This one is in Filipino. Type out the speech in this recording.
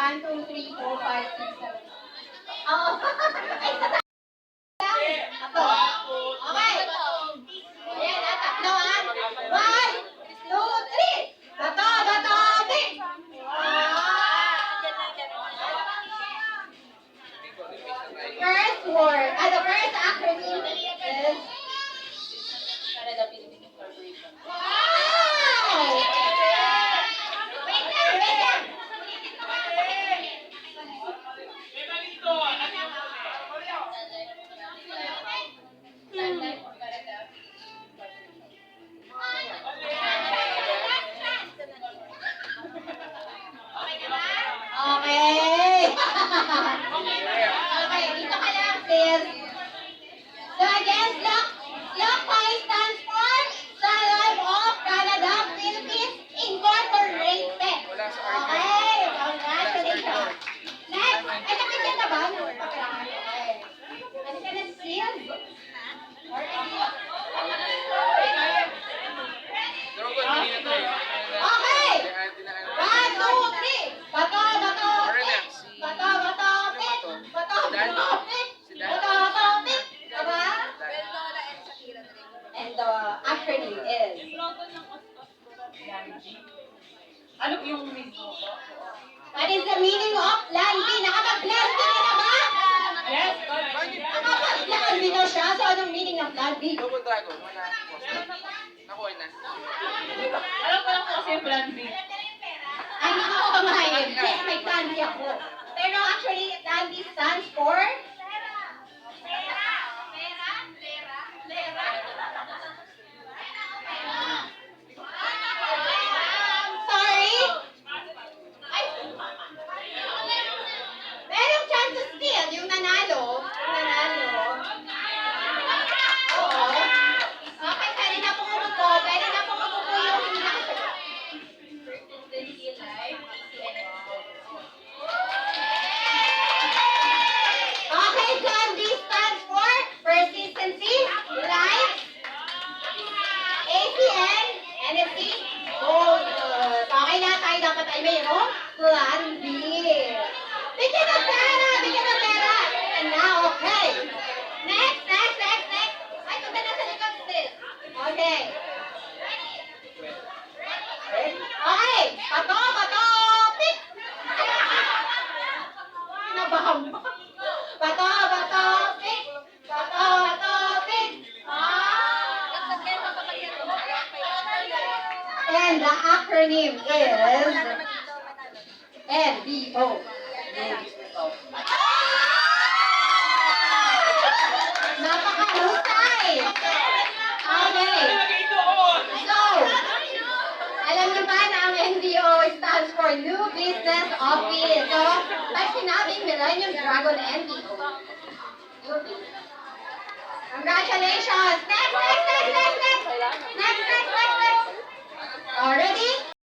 1, 2, 3, 4, 5, 6, 7. Oo. Ay, tatlo. Okay. Ayan, tatlo ah. 1, 2, 3. Bato, bato, pick. First word, the first acronym is Canada Philippines Corporation. Wow! Wait lang, wait lang. Okay. Okay, dito ka lang, sis. So again, SLOCPI stands for Salon of Canada Philippines Incorporated. Okay, congratulations. Next, ay napigyan ka ba? Okay. Ano ka na, sis? Okay! 1, 2, 3! Bato, bato, pick! Bato, bato, pick! Bato, bato, pick! Bato, bato, pick! Diba? And the acronym is... Ano yung mismo? What is the meaning of Plan B? Nakapag-Plan B ka na ba? Yes, Nakapag-Plan B na siya. So, anong meaning ng Plan B? Double Dragon, wala. Nakuha na. alam ko lang po kasi yung plan B. Ay, hindi ko kumain. Yes, may Plan B ako. Pero actually, Plan B stands for... Sorry? Ay, merong chance to steal. Yung nanalo. Oo. Okay, pwede na pong umupo. Pwede na pong umupo yung hindi nakasagot. Okay, Plan B stands for persistency, life, ACN, NFC, bonus. Okay na, tayo dapat ay mayroong Plan B. Bigyan ng pera! Bigyan ng pera! And now, okay. Next. Ay, punta na sa likod still. Okay. Okay. Bato, pick! Kinabahan ba? Bato, pick! Bato, pick! And the acronym is NBO. Napakahusay! Okay. So, alam niyo ba na ang NBO stands for New Business Office. So, pag sinabing Millennium Dragon NBO, New Business. Congratulations! Next!